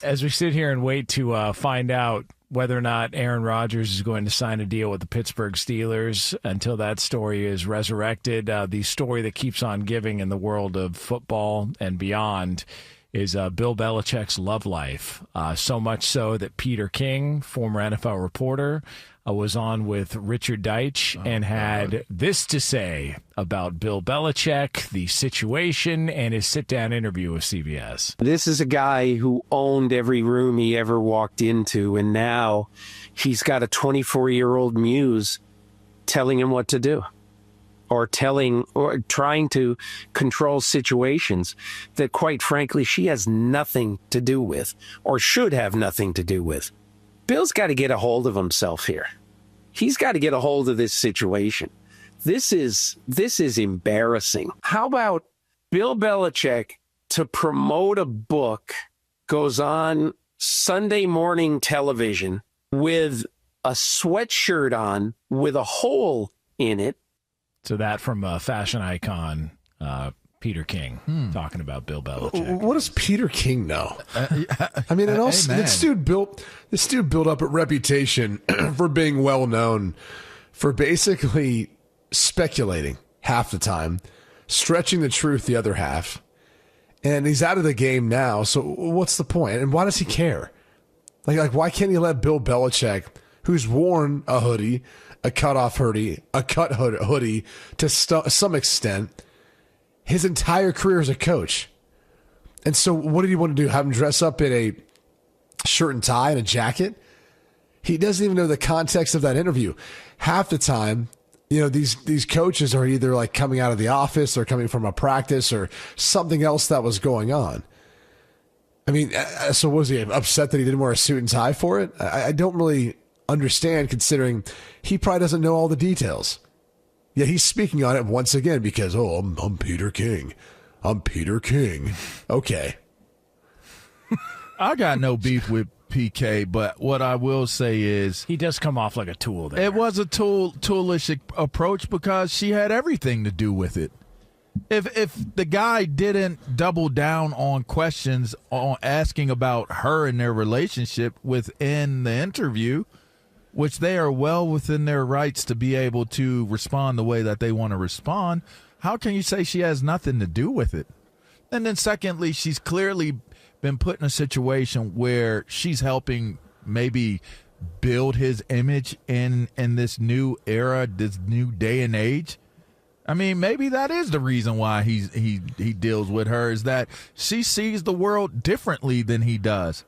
As we sit here and wait to find out whether or not Aaron Rodgers is going to sign a deal with the Pittsburgh Steelers until that story is resurrected, the story that keeps on giving in the world of football and beyond is Bill Belichick's love life. So much so that Peter King, former NFL reporter, was on with Richard Deitch and had this to say about Bill Belichick, the situation, and his sit-down interview with CBS. This is a guy who owned every room he ever walked into, and now he's got a 24-year-old muse telling him what to do, or trying to control situations that, quite frankly, she has nothing to do with, or should have nothing to do with. Bill's got to get a hold of himself here. He's got to get a hold of this situation. This is embarrassing. How about Bill Belichick, to promote a book, goes on Sunday morning television with a sweatshirt on with a hole in it? So that from fashion icon Peter King talking about Bill Belichick. What does Peter King know? I mean, and also this dude built up a reputation for being well known for basically speculating half the time, stretching the truth the other half, and he's out of the game now. So what's the point? And why does he care? Like why can't he let Bill Belichick, who's worn a hoodie, a cut hoodie to some extent, his entire career as a coach? And so what did he want to do? Have him dress up in a shirt and tie and a jacket? He doesn't even know the context of that interview. Half the time, these coaches are either like coming out of the office or coming from a practice or something else that was going on. I mean, so was he upset that he didn't wear a suit and tie for it? I don't really understand, considering he probably doesn't know all the details. Yet he's speaking on it once again because, I'm Peter King. I'm Peter King. Okay. I got no beef with PK, but what I will say is he does come off like a tool there. It was a toolish approach because she had everything to do with it. If the guy didn't double down on questions on asking about her and their relationship within the interview, which they are well within their rights to be able to respond the way that they want to respond, how can you say she has nothing to do with it? And then secondly, she's clearly been put in a situation where she's helping maybe build his image in this new era, this new day and age. I mean, maybe that is the reason why he deals with her, is that she sees the world differently than he does.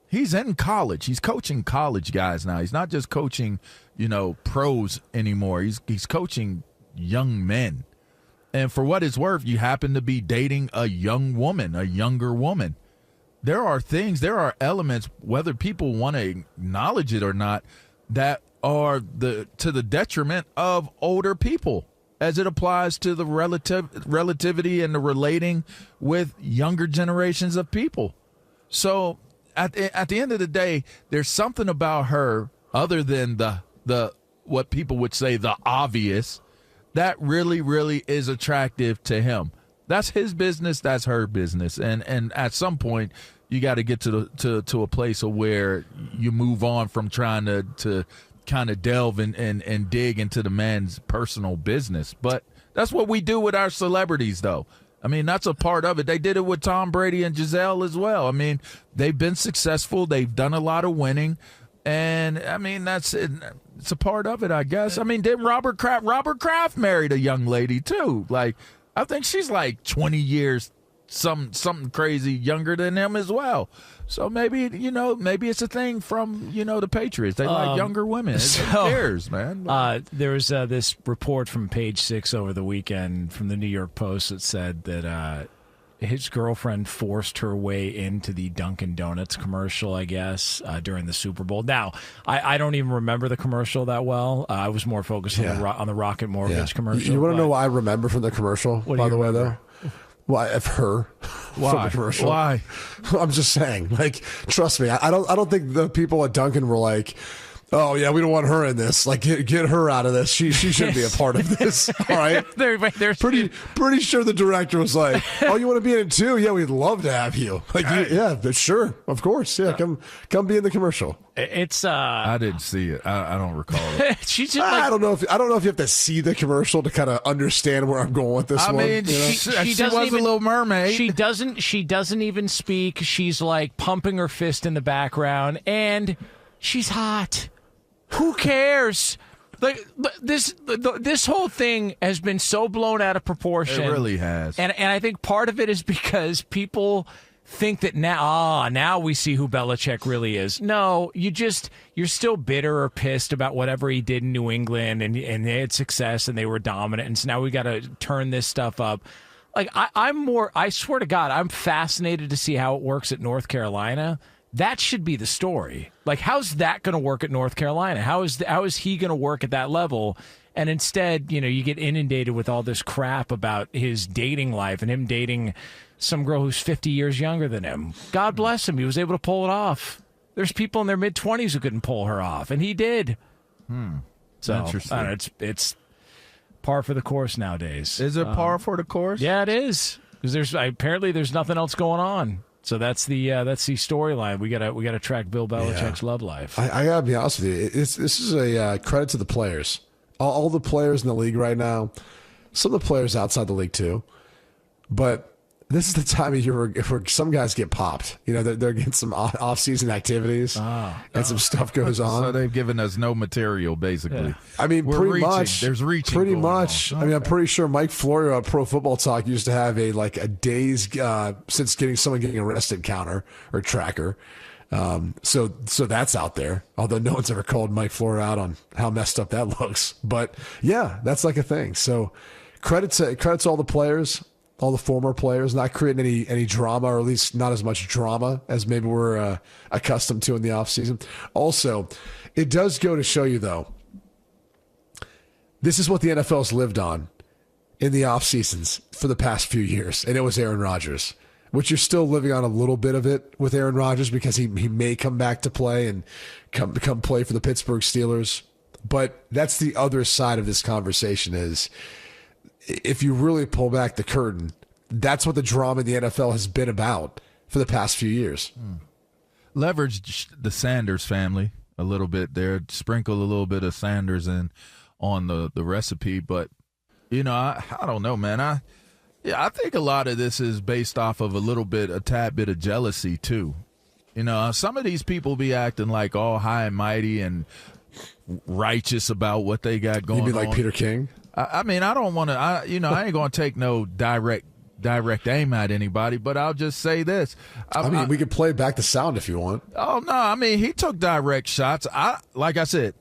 He's in college. He's coaching college guys now. He's not just coaching, pros anymore. He's coaching young men. And for what it's worth, you happen to be dating a young woman, a younger woman. There are elements, whether people want to acknowledge it or not, that are to the detriment of older people as it applies to the relativity and the relating with younger generations of people. So at the end of the day, there's something about her other than the what people would say the obvious that really, really is attractive to him. That's his business. That's her business. And at some point, you got to get to a place of where you move on from trying to kind of delve and dig into the man's personal business. But that's what we do with our celebrities, though. I mean, that's a part of it. They did it with Tom Brady and Giselle as well. I mean, they've been successful. They've done a lot of winning. And, I mean, it's a part of it, I guess. I mean, didn't Robert Kraft married a young lady, too? Like, I think she's like 20 years, something crazy younger than him as well. So maybe it's a thing from, the Patriots. They like younger women. Who cares, man? There was this report from Page 6 over the weekend from the New York Post that said that his girlfriend forced her way into the Dunkin' Donuts commercial, I guess, during the Super Bowl. Now, I don't even remember the commercial that well. I was more focused on the Rocket Mortgage commercial. You want to know what I remember from the commercial, by the way, though? Why, of her? Why? From the commercial. Why? I'm just saying. Like, trust me. I don't think the people at Dunkin' were like, oh yeah, we don't want her in this. Like, get her out of this. She shouldn't be a part of this. All right. There's pretty sure the director was like, oh, you want to be in it too? Yeah, we'd love to have you. Like, yeah, sure, of course. Yeah, come be in the commercial. It's I didn't see it. I don't recall it. She's just like, I don't know if you have to see the commercial to kind of understand where I'm going with this one. I mean, she was a Little Mermaid. She doesn't even speak. She's like pumping her fist in the background, and she's hot. Who cares? Like this whole thing has been so blown out of proportion. It really has. And I think part of it is because people think that now we see who Belichick really is. No, you're still bitter or pissed about whatever he did in New England, and they had success and they were dominant, and so now we got to turn this stuff up. Like I swear to God, I'm fascinated to see how it works at North Carolina. That should be the story. Like, how's that going to work at North Carolina? How is he going to work at that level? And instead, you get inundated with all this crap about his dating life and him dating some girl who's 50 years younger than him. God bless him. He was able to pull it off. There's people in their mid-20s who couldn't pull her off, and he did. So, interesting. I don't know, it's par for the course nowadays. Is it par for the course? Yeah, it is. Because apparently there's nothing else going on. So that's the storyline. We gotta track Bill Belichick's love life. I gotta be honest with you. This is a credit to the players. All the players in the league right now. Some of the players outside the league too. But this is the time of year where some guys get popped. They're getting some off-season activities and some stuff goes on. So they've given us no material, basically. Yeah. I mean, much. There's reaching. Pretty much. On. I mean, I'm pretty sure Mike Florio at Pro Football Talk used to have a days since someone getting arrested counter or tracker. So that's out there. Although no one's ever called Mike Florio out on how messed up that looks. But yeah, that's like a thing. So credits all the players. All the former players, not creating any drama, or at least not as much drama as maybe we're accustomed to in the offseason. Also, it does go to show you, though, this is what the NFL's lived on in the offseasons for the past few years, and it was Aaron Rodgers, which you're still living on a little bit of it with Aaron Rodgers because he may come back to play and come play for the Pittsburgh Steelers. But that's the other side of this conversation is, if you really pull back the curtain, that's what the drama in the NFL has been about for the past few years. Leverage the Sanders family a little bit there, sprinkle a little bit of Sanders in on the recipe. But, I don't know, man. I think a lot of this is based off of a tad bit of jealousy, too. Some of these people be acting like all high and mighty and righteous about what they got going on. You mean like Peter King? I mean, I don't want to, I ain't going to take no direct aim at anybody, but I'll just say this. We could play back the sound if you want. Oh, no. I mean, he took direct shots. Like I said,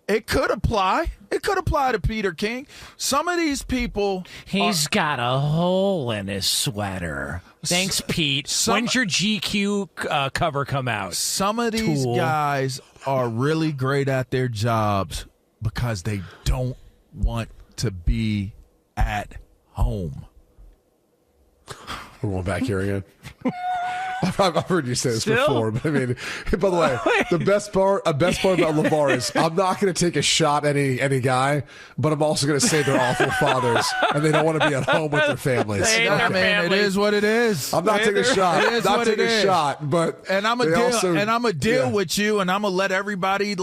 it could apply. It could apply to Peter King. Some of these people. He's got a hole in his sweater. Thanks, Pete. When's your GQ cover come out? Some of these guys are really great at their jobs because they don't want to be at home. We're going back here again. I've heard you say this before, but I mean, by the way, the best part about LaVar is I'm not going to take a shot at any guy, but I'm also going to say they're awful fathers and they don't want to be at home with their families. It is what it is. I'm not taking a shot. It is not what taking it a is. shot, but and I'm a deal with you, and I'm gonna let everybody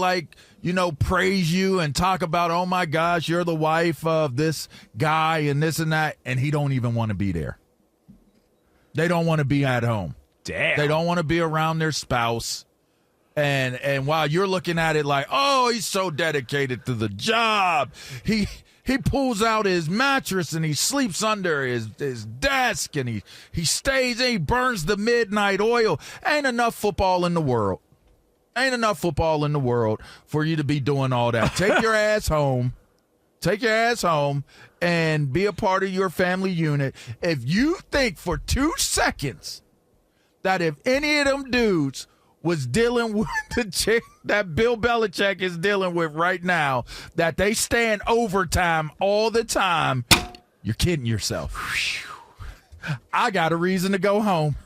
praise you and talk about, oh my gosh, you're the wife of this guy and this and that, and he don't even want to be there. They don't want to be at home. Damn. They don't want to be around their spouse. And while you're looking at it like, oh, he's so dedicated to the job. He pulls out his mattress and he sleeps under his desk and he stays and he burns the midnight oil. Ain't enough football in the world. Ain't enough football in the world for you to be doing all that. Take your ass home. Take your ass home and be a part of your family unit. If you think for 2 seconds that if any of them dudes was dealing with the chick that Bill Belichick is dealing with right now, that they stand overtime all the time, you're kidding yourself. I got a reason to go home.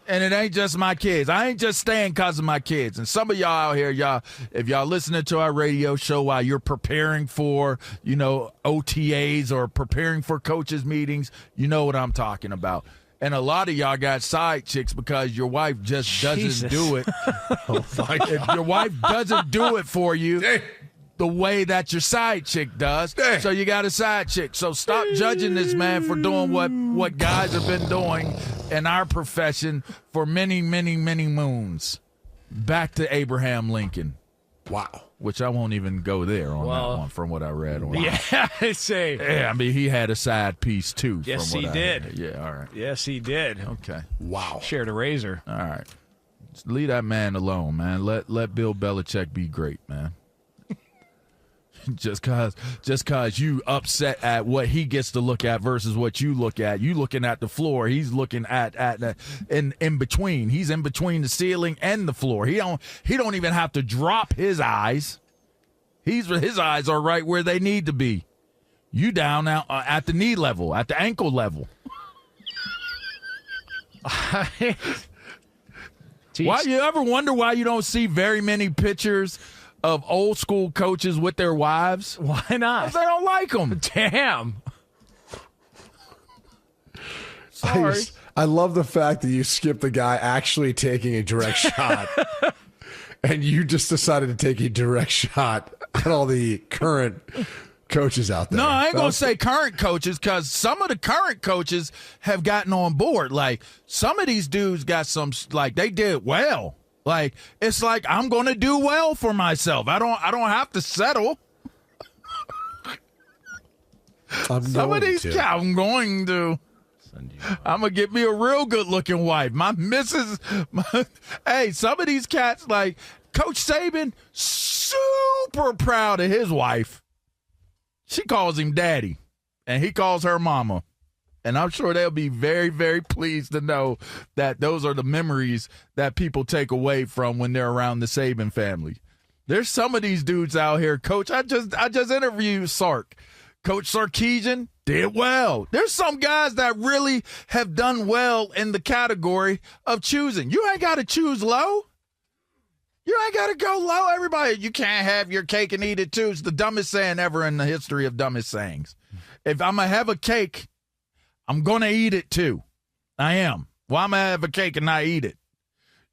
And it ain't just my kids. I ain't just staying because of my kids. And some of y'all out here, if y'all listening to our radio show while you're preparing for, OTAs or preparing for coaches meetings, you know what I'm talking about. And a lot of y'all got side chicks because your wife just doesn't do it. If your wife doesn't do it for you the way that your side chick does, so you got a side chick. So stop judging this man for doing what guys have been doing in our profession for many, many, many moons. Back to Abraham Lincoln. Wow. Which I won't even go there on that one from what I read. Yeah, I mean, he had a side piece, too. Yes, from what he I did. heard. Yeah, all right. Yes, he did. Okay. Wow. Shared a razor. All right. Just leave that man alone, man. Let Bill Belichick be great, man. Just cause you upset at what he gets to look at versus what you look at. You looking at the floor. He's looking at in between. He's in between the ceiling and the floor. He don't even have to drop his eyes. His eyes are right where they need to be. You down now at the knee level, at the ankle level. Why you ever wonder why you don't see very many pictures of old school coaches with their wives? Why not? They don't like them. Damn. Sorry. I love the fact that you skipped the guy actually taking a direct shot, and you just decided to take a direct shot at all the current coaches out there. No, I ain't going to say current coaches because some of the current coaches have gotten on board. Like, some of these dudes got some, like, they did well. Like, it's like, I'm going to do well for myself. I don't have to settle. I'm going to. I'm going to get me a real good-looking wife. My missus. Hey, some of these cats, like, Coach Saban, super proud of his wife. She calls him daddy, and he calls her mama. And I'm sure they'll be very, very pleased to know that those are the memories that people take away from when they're around the Saban family. There's some of these dudes out here, Coach. I just interviewed Sark. Coach Sarkisian did well. There's some guys that really have done well in the category of choosing. You ain't got to choose low. You ain't got to go low. Everybody, you can't have your cake and eat it too. It's the dumbest saying ever in the history of dumbest sayings. If I'm going to have a cake, I'm going to eat it too. I am. Well, I'm going to have a cake and not eat it.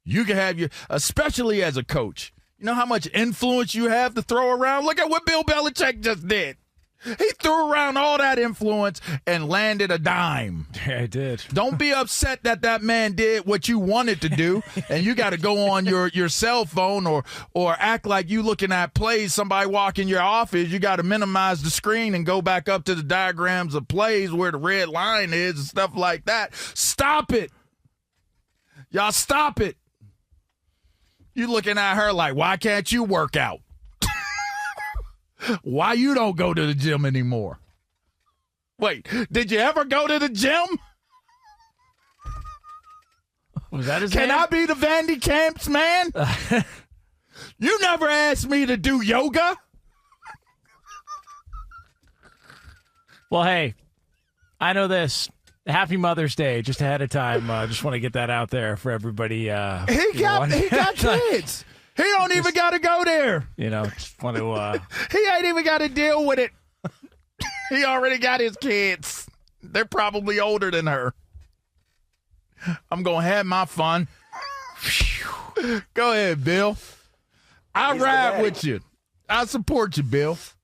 You can have your, especially as a coach, you know how much influence you have to throw around? Look at what Bill Belichick just did. He threw around all that influence and landed a dime. Yeah, I did. Don't be upset that man did what you wanted to do, and you got to go on your cell phone or act like you looking at plays. Somebody walk in your office, you got to minimize the screen and go back up to the diagrams of plays where the red line is and stuff like that. Stop it. Y'all stop it. You looking at her like, why can't you work out? Why you don't go to the gym anymore? Wait, did you ever go to the gym? Was that his Can name? I be the Vandy Camps man? You never asked me to do yoga. Well, hey, I know this. Happy Mother's Day just ahead of time. Just want to get that out there for everybody. He got kids. He don't even got to go there. You know, just want to. He ain't even got to deal with it. He already got his kids. They're probably older than her. I'm going to have my fun. Go ahead, Bill. I'll ride with you. I support you, Bill.